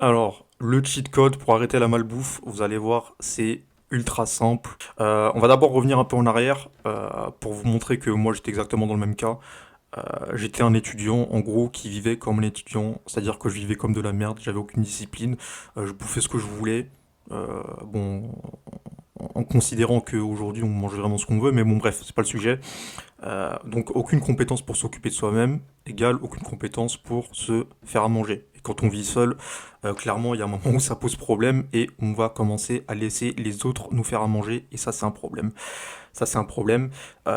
Alors, le cheat code pour arrêter la malbouffe, vous allez voir, c'est ultra simple. On va d'abord revenir un peu en arrière pour vous montrer que moi j'étais exactement dans le même cas. J'étais un étudiant en gros qui vivait comme un étudiant, c'est-à-dire que je vivais comme de la merde, j'avais aucune discipline, je bouffais ce que je voulais. Bon, en considérant qu'aujourd'hui on mange vraiment ce qu'on veut, mais bon bref, c'est pas le sujet. Donc aucune compétence pour s'occuper de soi-même égale aucune compétence pour se faire à manger. Et quand on vit seul, clairement il y a un moment où ça pose problème et on va commencer à laisser les autres nous faire à manger et ça c'est un problème. Ça, c'est un problème.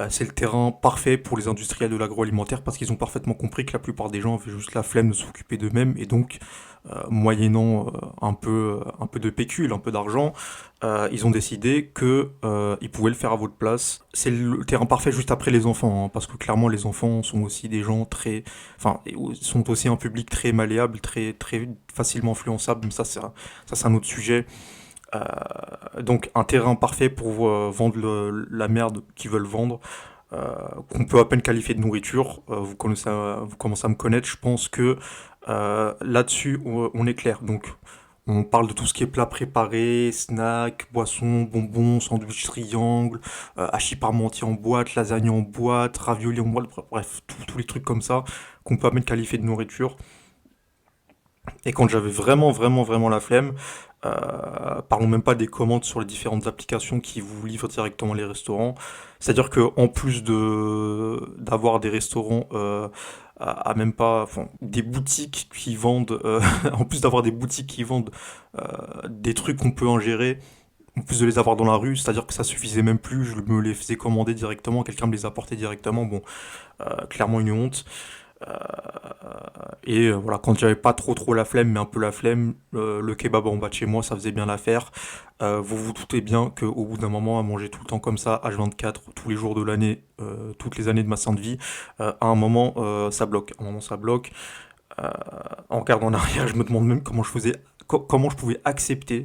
C'est le terrain parfait pour les industriels de l'agroalimentaire parce qu'ils ont parfaitement compris que la plupart des gens avaient juste la flemme de s'occuper d'eux-mêmes et donc, moyennant un peu de pécule, un peu d'argent, ils ont décidé que ils pouvaient le faire à votre place. C'est le terrain parfait juste après les enfants, hein, parce que clairement les enfants sont aussi des gens très, enfin, sont aussi un public très malléable, très facilement influençable. Mais ça c'est un autre sujet. Donc un terrain parfait pour vendre la merde qu'ils veulent vendre, qu'on peut à peine qualifier de nourriture. Vous commencez à me connaître, je pense que là-dessus on est clair. Donc on parle de tout ce qui est plat préparé, snacks, boissons, bonbons, sandwich triangle, hachis parmentier en boîte, lasagne en boîte, ravioli en boîte, bref, tous les trucs comme ça qu'on peut à peine qualifier de nourriture. Et quand j'avais vraiment la flemme, parlons même pas des commandes sur les différentes applications qui vous livrent directement les restaurants. C'est-à-dire que en plus de d'avoir des restaurants à même pas, enfin, des boutiques qui vendent, en plus d'avoir des boutiques qui vendent des trucs qu'on peut ingérer, en plus de les avoir dans la rue, c'est-à-dire que ça suffisait même plus, je me les faisais commander directement, quelqu'un me les apportait directement. Bon, clairement une honte. Euh, voilà, quand j'avais pas trop la flemme, mais un peu la flemme, le kebab en bas de chez moi, ça faisait bien l'affaire. Vous vous doutez bien qu'au bout d'un moment, à manger tout le temps comme ça, H24, tous les jours de l'année, toutes les années de ma sainte vie, à un moment, ça bloque. À un moment, ça bloque. Euh, en regardant en arrière, je me demande même comment je faisais, comment je pouvais accepter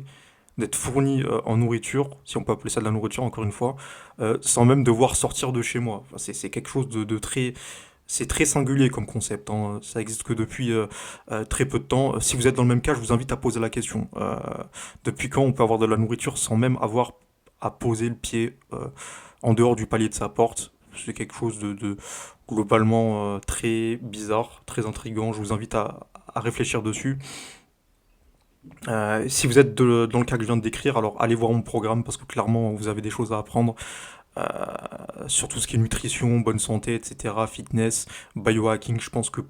d'être fourni en nourriture, si on peut appeler ça de la nourriture encore une fois, sans même devoir sortir de chez moi. Enfin, c'est quelque chose de très c'est très singulier comme concept, hein. Ça existe que depuis très peu de temps. Si vous êtes dans le même cas, je vous invite à poser la question. Depuis quand on peut avoir de la nourriture sans même avoir à poser le pied en dehors du palier de sa porte? C'est quelque chose de globalement très bizarre, très intriguant. Je vous invite à réfléchir dessus. Si vous êtes dans le cas que je viens de décrire, alors allez voir mon programme parce que clairement vous avez des choses à apprendre euh, sur tout ce qui est nutrition, bonne santé, etc., fitness, biohacking, je pense que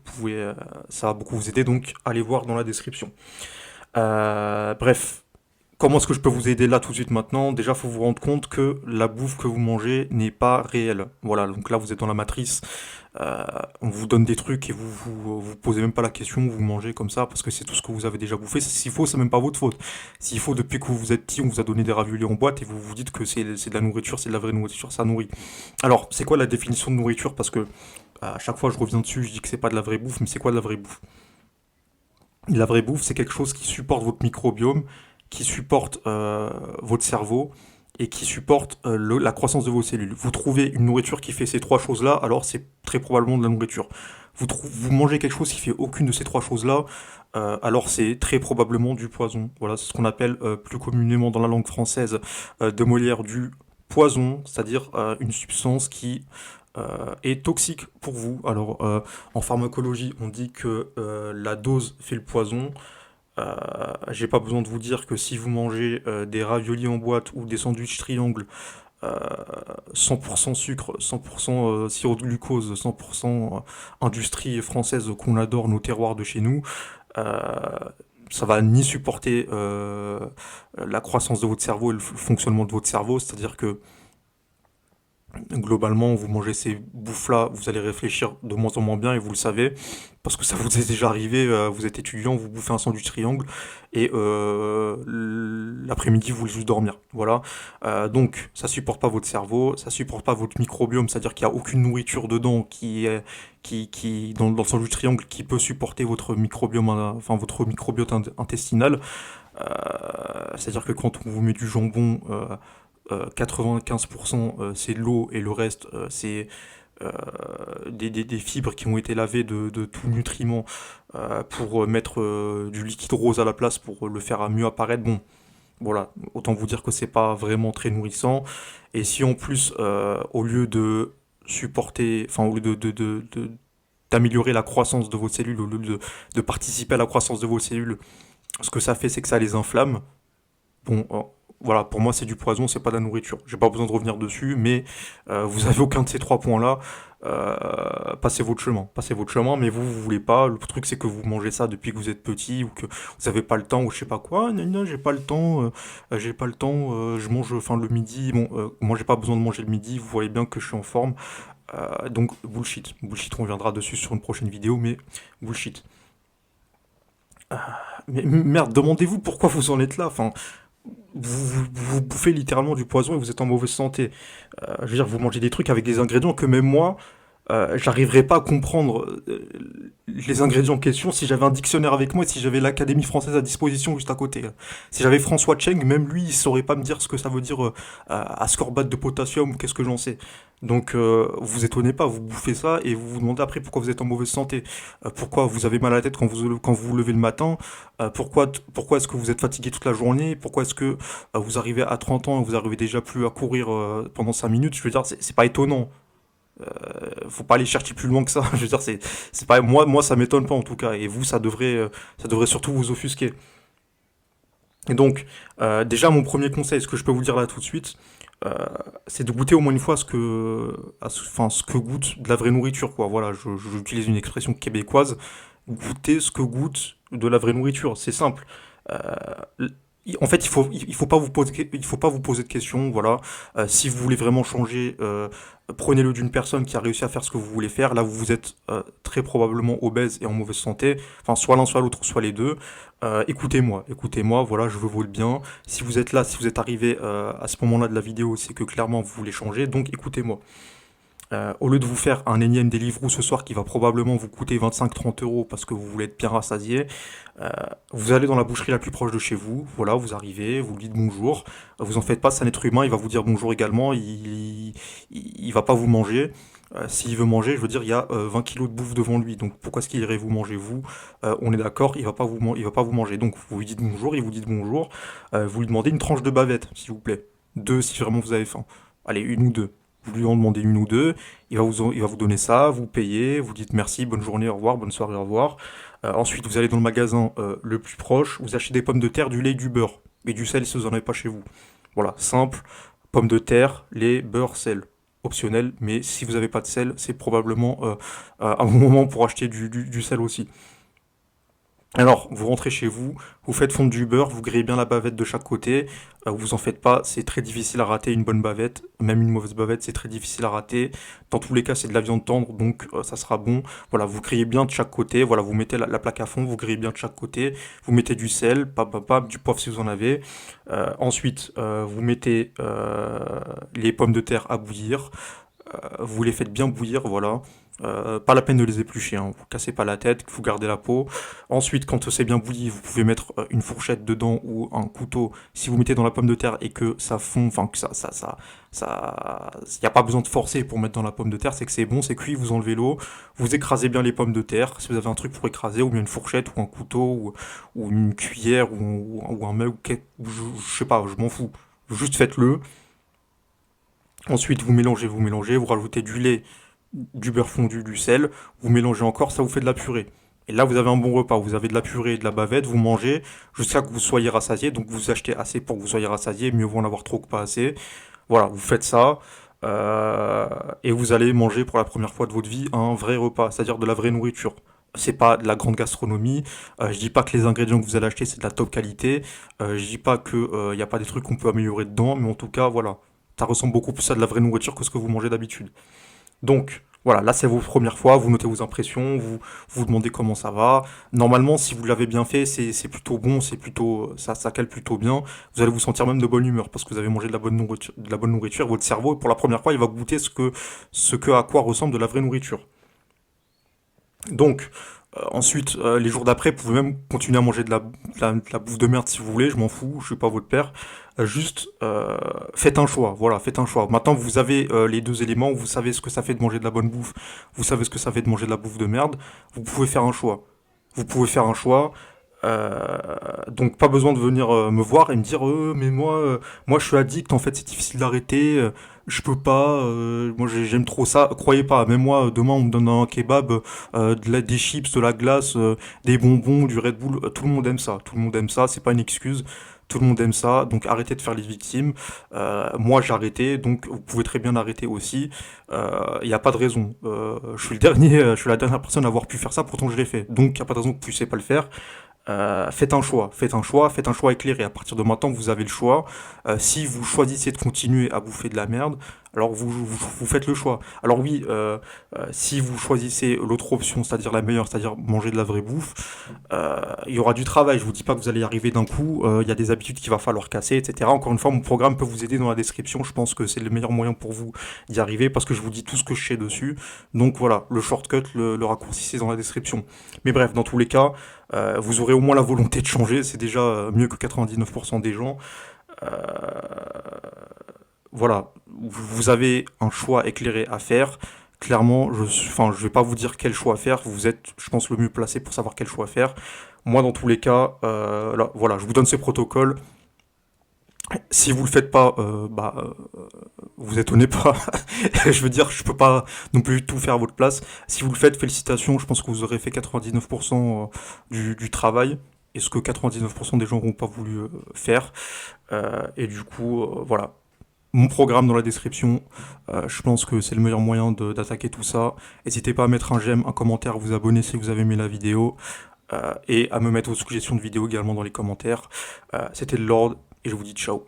ça va beaucoup vous aider, donc allez voir dans la description. Bref, comment est-ce que je peux vous aider là tout de suite maintenant? Déjà, il faut vous rendre compte que la bouffe que vous mangez n'est pas réelle. Voilà, donc là vous êtes dans la matrice, euh, on vous donne des trucs et vous posez même pas la question, vous mangez comme ça parce que c'est tout ce que vous avez déjà bouffé. S'il faut, c'est même pas votre faute. S'il faut, depuis que vous êtes petit, on vous a donné des raviolis en boîte et vous vous dites que c'est de la nourriture, c'est de la vraie nourriture, ça nourrit. Alors, c'est quoi la définition de nourriture? Parce que à chaque fois je reviens dessus, je dis que c'est pas de la vraie bouffe, mais c'est quoi de la vraie bouffe? La vraie bouffe, c'est quelque chose qui supporte votre microbiome, qui supporte votre cerveau et qui supporte la croissance de vos cellules. Vous trouvez une nourriture qui fait ces trois choses-là, alors c'est très probablement de la nourriture. Vous mangez quelque chose qui fait aucune de ces trois choses-là, alors c'est très probablement du poison. Voilà, c'est ce qu'on appelle plus communément dans la langue française de Molière du poison, c'est-à-dire une substance qui est toxique pour vous. Alors, en pharmacologie, on dit que la dose fait le poison. J'ai pas besoin de vous dire que si vous mangez des raviolis en boîte ou des sandwichs triangles, euh, 100% sucre, 100% sirop de glucose, 100% industrie française qu'on adore, nos terroirs de chez nous, euh, ça va ni supporter la croissance de votre cerveau et le fonctionnement de votre cerveau, c'est-à-dire que globalement, vous mangez ces bouffes-là, vous allez réfléchir de moins en moins bien et vous le savez, parce que ça vous est déjà arrivé, vous êtes étudiant, vous bouffez un sandwich triangle et l'après-midi vous voulez juste dormir. Voilà. Donc ça supporte pas votre cerveau, ça supporte pas votre microbiome, c'est-à-dire qu'il n'y a aucune nourriture dedans qui dans le sandwich triangle qui peut supporter votre microbiome, enfin votre microbiote intestinal. C'est-à-dire que quand on vous met du jambon, 95% c'est de l'eau et le reste c'est euh, des fibres qui ont été lavées de tout nutriment pour mettre du liquide rose à la place pour le faire mieux apparaître. Bon, voilà, autant vous dire que c'est pas vraiment très nourrissant. Et si en plus, au lieu de supporter, enfin au lieu d'améliorer la croissance de vos cellules, au lieu de participer à la croissance de vos cellules, ce que ça fait, c'est que ça les inflamme. Bon, voilà, pour moi c'est du poison, c'est pas de la nourriture. J'ai pas besoin de revenir dessus, mais vous avez aucun de ces trois points-là. Passez votre chemin, passez votre chemin, mais vous voulez pas. Le truc c'est que vous mangez ça depuis que vous êtes petit ou que vous avez pas le temps ou je sais pas quoi. Non, non, j'ai pas le temps. Je mange, enfin le midi. Bon, moi j'ai pas besoin de manger le midi. Vous voyez bien que je suis en forme. Donc bullshit, bullshit. On reviendra dessus sur une prochaine vidéo, mais bullshit. Mais merde, demandez-vous pourquoi vous en êtes là. Enfin, vous bouffez littéralement du poison et vous êtes en mauvaise santé. Je veux dire, vous mangez des trucs avec des ingrédients que même moi, j'arriverais pas à comprendre les ingrédients en question si j'avais un dictionnaire avec moi et si j'avais l'Académie française à disposition juste à côté. Si j'avais François Cheng, même lui, il saurait pas me dire ce que ça veut dire ascorbate de potassium ou qu'est-ce que j'en sais. Donc vous étonnez pas, vous bouffez ça et vous vous demandez après pourquoi vous êtes en mauvaise santé. Pourquoi vous avez mal à la tête quand vous vous levez le matin. Pourquoi est-ce que vous êtes fatigué toute la journée. Pourquoi est-ce que vous arrivez à 30 ans et vous arrivez déjà plus à courir pendant 5 minutes. Je veux dire, c'est pas étonnant. Faut pas aller chercher plus loin que ça. Je veux dire, c'est pas moi ça m'étonne pas en tout cas. Et vous, ça devrait surtout vous offusquer. Et donc, déjà mon premier conseil, ce que je peux vous dire là tout de suite, euh, c'est de goûter au moins une fois enfin, ce que goûte de la vraie nourriture, quoi. Voilà, j'utilise une expression québécoise. Goûter ce que goûte de la vraie nourriture. C'est simple. Euh, En fait, il faut pas vous poser de questions. Voilà. Si vous voulez vraiment changer, prenez-le d'une personne qui a réussi à faire ce que vous voulez faire. Là, vous êtes très probablement obèse et en mauvaise santé. Enfin, soit l'un, soit l'autre, soit les deux. Écoutez-moi, écoutez-moi. Voilà, je veux votre bien. Si vous êtes là, si vous êtes arrivé à ce moment-là de la vidéo, c'est que clairement vous voulez changer. Donc, écoutez-moi. Au lieu de vous faire un énième Deliveroo ce soir qui va probablement vous coûter 25-30 € parce que vous voulez être bien rassasié, euh, vous allez dans la boucherie la plus proche de chez vous, voilà, vous arrivez, vous lui dites bonjour, vous en faites pas, c'est un être humain, il va vous dire bonjour également, il va pas vous manger. S'il veut manger, je veux dire, il y a 20 kilos de bouffe devant lui, donc pourquoi est-ce qu'il irait vous manger vous? On est d'accord, il va pas vous manger. Donc vous lui dites bonjour, il vous dit bonjour, vous lui demandez une tranche de bavette, s'il vous plaît. Deux si vraiment vous avez faim. Allez, une ou deux. Vous lui en demandez une ou deux, il va vous donner ça, vous payez, vous dites merci, bonne journée, au revoir, bonne soirée, au revoir. Ensuite, vous allez dans le magasin le plus proche, vous achetez des pommes de terre, du lait, du beurre. Et du sel si vous n'en avez pas chez vous. Voilà, simple, pommes de terre, lait, beurre, sel. Optionnel, mais si vous n'avez pas de sel, c'est probablement un bon moment pour acheter du sel aussi. Alors, vous rentrez chez vous, vous faites fondre du beurre, vous grillez bien la bavette de chaque côté, vous en faites pas, c'est très difficile à rater une bonne bavette, même une mauvaise bavette, c'est très difficile à rater. Dans tous les cas, c'est de la viande tendre, donc ça sera bon. Voilà, vous grillez bien de chaque côté, voilà, vous mettez la plaque à fond, vous grillez bien de chaque côté, vous mettez du sel, du poivre si vous en avez. Ensuite, vous mettez les pommes de terre à bouillir, vous les faites bien bouillir, voilà. Pas la peine de les éplucher, hein. Vous cassez pas la tête, vous gardez la peau. Ensuite, quand c'est bien bouilli, vous pouvez mettre une fourchette dedans ou un couteau. Si vous mettez dans la pomme de terre et que ça fond, enfin que y a pas besoin de forcer pour mettre dans la pomme de terre, c'est que c'est bon, c'est cuit, vous enlevez l'eau, vous écrasez bien les pommes de terre. Si vous avez un truc pour écraser, ou bien une fourchette ou un couteau ou une cuillère ou un mug, je sais pas, je m'en fous. Juste faites-le. Ensuite, vous mélangez, vous rajoutez du lait, du beurre fondu, du sel, vous mélangez encore, ça vous fait de la purée. Et là, vous avez un bon repas, vous avez de la purée et de la bavette, vous mangez jusqu'à que vous soyez rassasié, donc vous achetez assez pour que vous soyez rassasié, mieux vaut en avoir trop que pas assez. Voilà, vous faites ça, et vous allez manger pour la première fois de votre vie un vrai repas, c'est-à-dire de la vraie nourriture. C'est pas de la grande gastronomie. Je dis pas que les ingrédients que vous allez acheter c'est de la top qualité. Je dis pas que y a pas des trucs qu'on peut améliorer dedans, mais en tout cas voilà, ça ressemble beaucoup plus à de la vraie nourriture que ce que vous mangez d'habitude. Donc, voilà, là c'est vos premières fois, vous notez vos impressions, vous demandez comment ça va. Normalement, si vous l'avez bien fait, c'est plutôt bon, ça cale plutôt bien. Vous allez vous sentir même de bonne humeur parce que vous avez mangé de la bonne nourriture. Votre cerveau, pour la première fois, il va goûter ce que à quoi ressemble de la vraie nourriture. Donc, Ensuite, les jours d'après, vous pouvez même continuer à manger de la bouffe de merde si vous voulez, je m'en fous, je suis pas votre père. Juste, faites un choix, voilà, faites un choix. Maintenant, vous avez les deux éléments, vous savez ce que ça fait de manger de la bonne bouffe, vous savez ce que ça fait de manger de la bouffe de merde, vous pouvez faire un choix. Vous pouvez faire un choix. Donc pas besoin de venir me voir et me dire mais moi je suis addict, en fait c'est difficile d'arrêter, je peux pas, moi j'aime trop ça. Croyez pas, même moi demain on me donne un kebab, des chips, de la glace, des bonbons, du Red Bull, tout le monde aime ça, tout le monde aime ça, c'est pas une excuse. Tout le monde aime ça, donc arrêtez de faire les victimes. Moi j'ai arrêté, donc vous pouvez très bien arrêter aussi. Il n'y a pas de raison. Je suis le dernier, je suis la dernière personne à avoir pu faire ça, pourtant je l'ai fait. Donc il n'y a pas de raison que vous puissiez pas le faire. Faites un choix, faites un choix, faites un choix éclairé. À partir de maintenant, vous avez le choix. Si vous choisissez de continuer à bouffer de la merde, alors vous faites le choix. Alors oui, si vous choisissez l'autre option, c'est-à-dire la meilleure, c'est-à-dire manger de la vraie bouffe, il y aura du travail. Je vous dis pas que vous allez y arriver d'un coup. Il y a des habitudes qu'il va falloir casser, etc. Encore une fois, mon programme peut vous aider dans la description. Je pense que c'est le meilleur moyen pour vous d'y arriver parce que je vous dis tout ce que je sais dessus. Donc voilà, le shortcut, le raccourci, c'est dans la description. Mais bref, dans tous les cas, vous aurez au moins la volonté de changer, c'est déjà mieux que 99% des gens. Euh, voilà, vous avez un choix éclairé à faire. Clairement, enfin, je vais pas vous dire quel choix faire. Vous êtes, je pense, le mieux placé pour savoir quel choix faire. Moi, dans tous les cas, là, voilà, je vous donne ces protocoles. Si vous le faites pas, vous étonnez pas. Je veux dire, je peux pas non plus tout faire à votre place. Si vous le faites, félicitations. Je pense que vous aurez fait 99% du travail. Et ce que 99% des gens n'ont pas voulu faire. Et du coup, voilà. Mon programme dans la description. Je pense que c'est le meilleur moyen d'attaquer tout ça. N'hésitez pas à mettre un j'aime, un commentaire, à vous abonner si vous avez aimé la vidéo. Et à me mettre vos suggestions de vidéos également dans les commentaires. C'était Lord et je vous dis ciao.